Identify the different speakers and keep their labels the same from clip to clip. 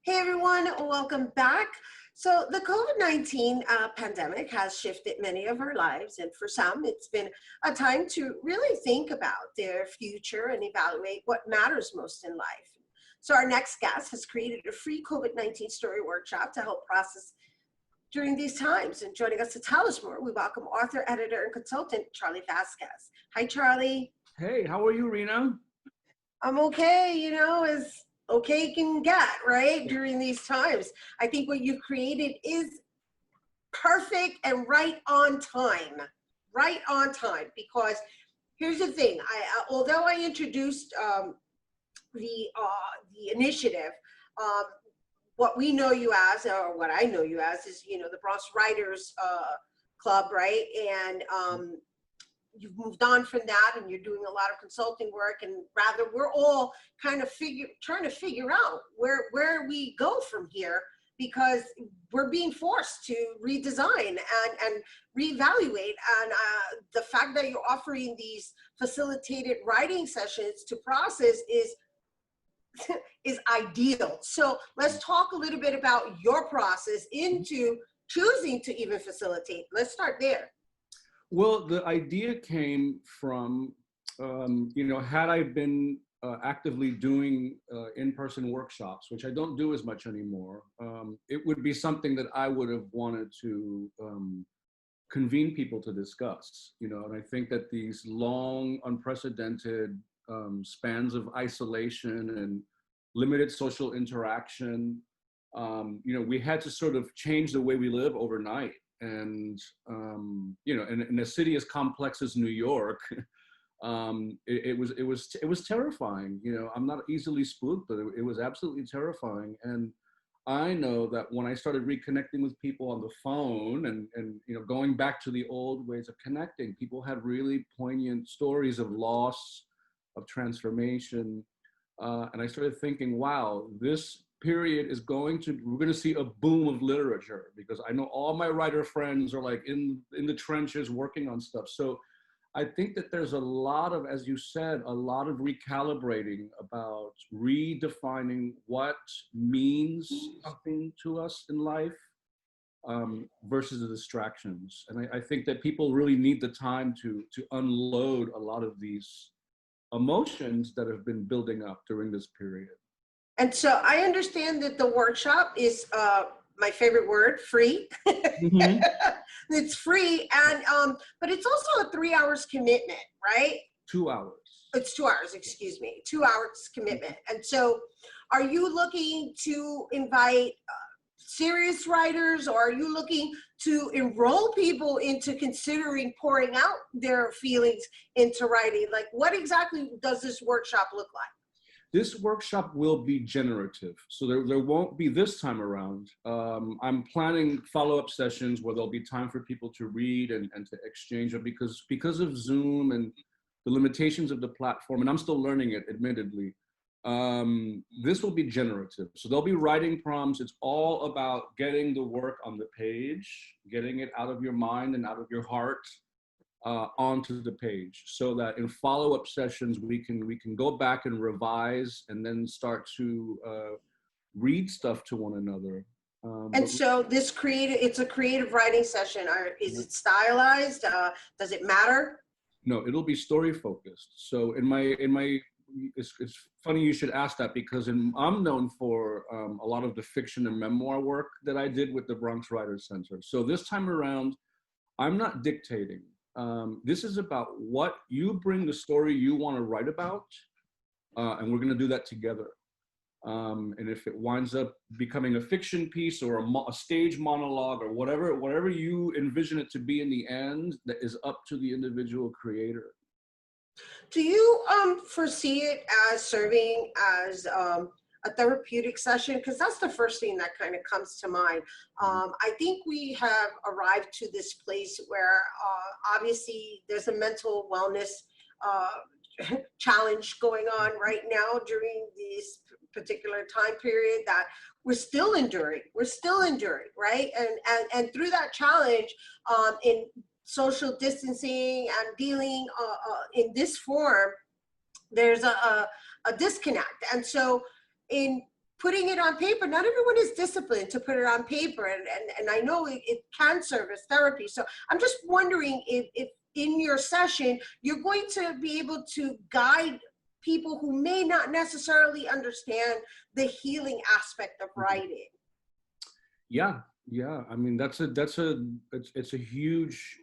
Speaker 1: Hey everyone, welcome back. So the COVID-19 pandemic has shifted many of our lives, and for some, it's been a time to really think about their future and evaluate what matters most in life. So our next guest has created a free COVID-19 story workshop to help process during these times. And joining us to tell us more, we welcome author, editor, and consultant Charlie Vázquez. Hi, Charlie.
Speaker 2: Hey, how are you, Rhina?
Speaker 1: I'm okay, as okay can get, right? During these times. I think what you've created is perfect and right on time. Right on time. Because here's the thing, although I introduced the initiative, what we know you as, or what I know you as, is the Bronx Writers Club, right? And you've moved on from that, and you're doing a lot of consulting work, and rather we're all kind of trying to figure out where we go from here, because we're being forced to redesign and reevaluate. And the fact that you're offering these facilitated writing sessions to process is ideal. So let's talk a little bit about your process into choosing to even facilitate. Let's start there.
Speaker 2: Well, the idea came from, had I been actively doing in-person workshops, which I don't do as much anymore, it would be something that I would have wanted to convene people to discuss, and I think that these long, unprecedented spans of isolation and limited social interaction, we had to sort of change the way we live overnight. And, in a city as complex as New York, it was terrifying. I'm not easily spooked, but it was absolutely terrifying. And I know that when I started reconnecting with people on the phone and going back to the old ways of connecting, people had really poignant stories of loss, of transformation. And I started thinking, wow, this period we're going to see a boom of literature, because I know all my writer friends are like in the trenches working on stuff. So I think that there's a lot of, as you said, a lot of recalibrating about redefining what means something to us in life versus the distractions. And I think that people really need the time to unload a lot of these emotions that have been building up during this period.
Speaker 1: And so I understand that the workshop is my favorite word, free. Mm-hmm. It's free, and but it's also a 3 hours commitment, right?
Speaker 2: 2 hours.
Speaker 1: It's 2 hours, excuse me, 2 hours commitment. And so are you looking to invite serious writers, or are you looking to enroll people into considering pouring out their feelings into writing? Like, what exactly does this workshop look like?
Speaker 2: This workshop will be generative. So there won't be this time around. I'm planning follow-up sessions where there'll be time for people to read and to exchange it, because of Zoom and the limitations of the platform, and I'm still learning it, admittedly. This will be generative. So there'll be writing prompts. It's all about getting the work on the page, getting it out of your mind and out of your heart, onto the page, so that in follow-up sessions we can go back and revise and then start to read stuff to one another.
Speaker 1: And so it's a creative writing session. Is it stylized? Does it matter?
Speaker 2: No, it'll be story focused. So it's funny you should ask that, because I'm known for a lot of the fiction and memoir work that I did with the Bronx Writers Center. So this time around, I'm not dictating. This is about what you bring, the story you want to write about, and we're going to do that together. And if it winds up becoming a fiction piece or a stage monologue or whatever you envision it to be in the end, that is up to the individual creator.
Speaker 1: Do you foresee it as serving as a therapeutic session? Because that's the first thing that kind of comes to mind. I think we have arrived to this place where obviously there's a mental wellness challenge going on right now during this particular time period that we're still enduring, right? And through that challenge, in social distancing and dealing in this form, there's a disconnect. And so in putting it on paper, not everyone is disciplined to put it on paper. And I know it can serve as therapy. So I'm just wondering if in your session, you're going to be able to guide people who may not necessarily understand the healing aspect of writing.
Speaker 2: Yeah, yeah. I mean, it's a huge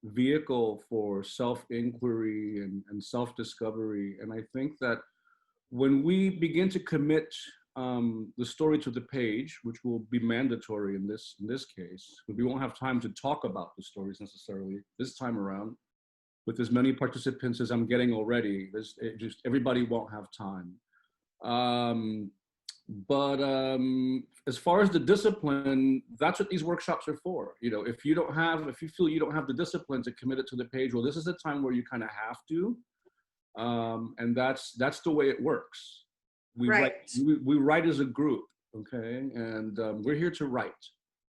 Speaker 2: vehicle for self-inquiry and self-discovery. And I think that when we begin to commit the story to the page, which will be mandatory in this case, we won't have time to talk about the stories necessarily this time around. With as many participants as I'm getting already, everybody won't have time. But as far as the discipline, that's what these workshops are for. You know, if you feel you don't have the discipline to commit it to the page, well, this is the time where you kind of have to. And that's the way it works. We write as a group, okay? And we're here to write.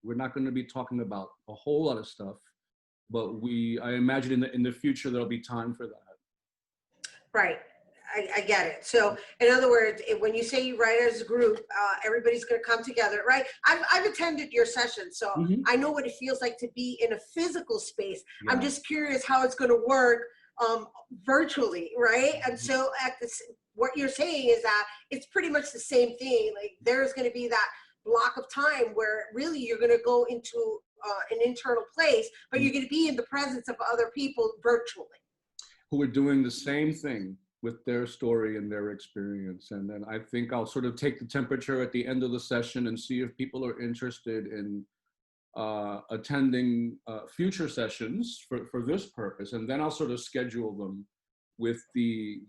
Speaker 2: We're not going to be talking about a whole lot of stuff, but I imagine in the future there'll be time for that.
Speaker 1: Right. I get it. So in other words, when you say you write as a group, everybody's going to come together, right? I've attended your sessions, so I know what it feels like to be in a physical space. Yeah. I'm just curious how it's going to work virtually, right? And so what you're saying is that it's pretty much the same thing. Like there's going to be that block of time where really you're going to go into an internal place, but you're going to be in the presence of other people virtually. Who
Speaker 2: are doing the same thing with their story and their experience. And then I think I'll sort of take the temperature at the end of the session and see if people are interested in attending future sessions for this purpose. And then I'll sort of schedule them with the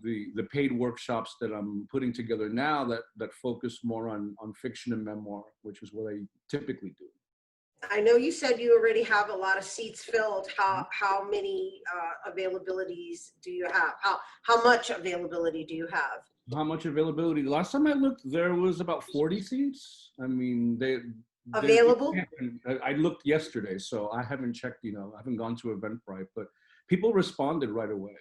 Speaker 2: paid workshops that I'm putting together now that focus more on fiction and memoir, which is what I typically do.
Speaker 1: I know you said you already have a lot of seats filled. How many availabilities do you have? How much availability do you have?
Speaker 2: How much availability? The last time I looked, there was about 40 seats. I mean,
Speaker 1: available?
Speaker 2: I looked yesterday, so I haven't checked, I haven't gone to Eventbrite, but people responded right away.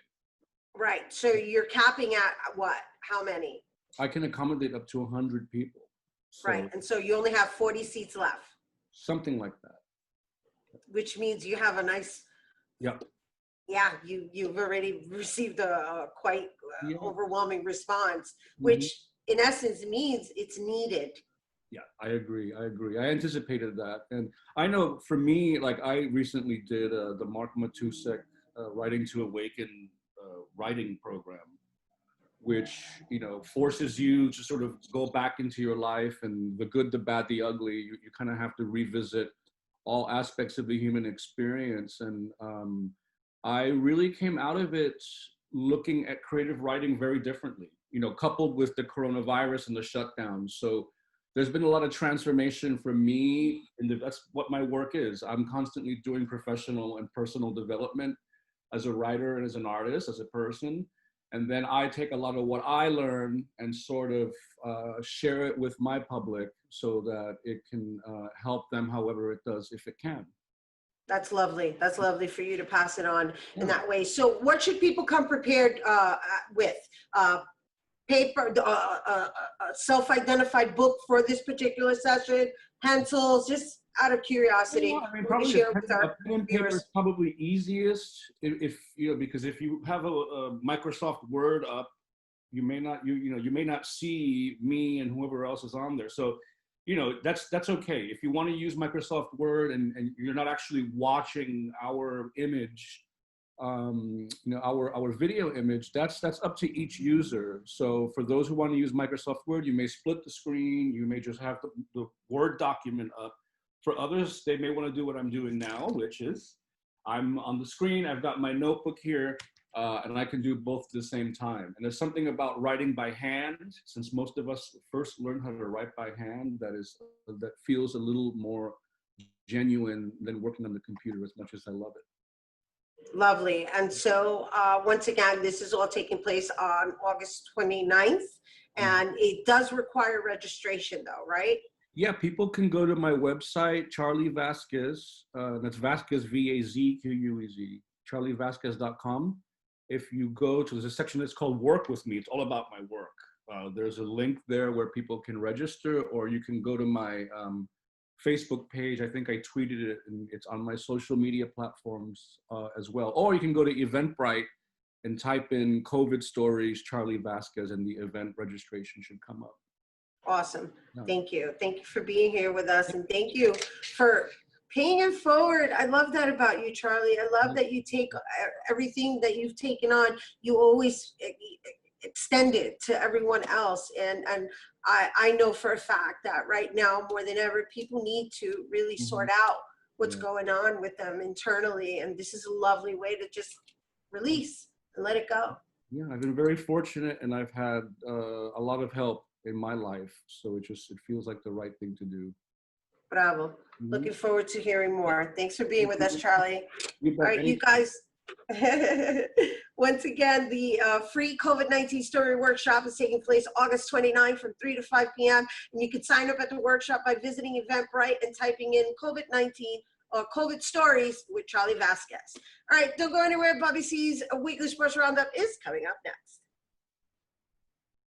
Speaker 1: Right, so you're capping at what? How many?
Speaker 2: I can accommodate up to 100 people.
Speaker 1: So, right, and so you only have 40 seats left.
Speaker 2: Something like that.
Speaker 1: Which means you have a nice.
Speaker 2: Yep.
Speaker 1: Yeah, you've already received a quite overwhelming response, which in essence means it's needed.
Speaker 2: Yeah, I agree. I anticipated that. And I know for me, like I recently did the Mark Matusek Writing to Awaken writing program, which, forces you to sort of go back into your life and the good, the bad, the ugly. You kind of have to revisit all aspects of the human experience. And I really came out of it looking at creative writing very differently, coupled with the coronavirus and the shutdown. So there's been a lot of transformation for me, and that's what my work is. I'm constantly doing professional and personal development as a writer and as an artist, as a person. And then I take a lot of what I learn and sort of share it with my public so that it can help them however it does, if it can.
Speaker 1: That's lovely. That's lovely for you to pass it on in that way. So what should people come prepared with? Paper, a self-identified book for this particular session, pencils, just out of curiosity.
Speaker 2: Yeah, I mean, probably a pen and paper is probably easiest if because if you have a Microsoft Word up, you may not see me and whoever else is on there. So, that's okay. If you want to use Microsoft Word and you're not actually watching our image, our video image, that's up to each user. So for those who want to use Microsoft Word, you may split the screen. You may just have the Word document up. For others, they may want to do what I'm doing now, which is I'm on the screen, I've got my notebook here, and I can do both at the same time. And there's something about writing by hand, since most of us first learn how to write by hand, that feels a little more genuine than working on the computer, as much as I love it.
Speaker 1: Lovely. And so once again, this is all taking place on August 29th, and it does require registration though, right?
Speaker 2: Yeah, people can go to my website, Charlie Vázquez, that's Vázquez, V-A-Z-Q-U-E-Z, charlievázquez.com. If you go to, there's a section that's called Work With Me. It's all about my work. there's a link there where people can register, or you can go to my Facebook page. I think I tweeted it, and it's on my social media platforms as well. Or you can go to Eventbrite and type in COVID stories Charlie Vázquez, and the event registration should come up.
Speaker 1: Awesome.
Speaker 2: Yeah.
Speaker 1: Thank you. Thank you for being here with us, and thank you for paying it forward. I love that about you, Charlie. I love that you take everything that you've taken on, you always extend it to everyone else. And I know for a fact that right now, more than ever, people need to really sort out what's going on with them internally. And this is a lovely way to just release and let it go.
Speaker 2: Yeah, I've been very fortunate, and I've had a lot of help in my life. So it feels like the right thing to do.
Speaker 1: Bravo. Looking forward to hearing more. Thanks for being with us, Charlie. All right, you guys. Once again, the free COVID-19 story workshop is taking place August 29th from 3 to 5 p.m. And you can sign up at the workshop by visiting Eventbrite and typing in COVID-19 or COVID stories with Charlie Vázquez. All right, don't go anywhere. Bobby C's weekly sports roundup is coming up next.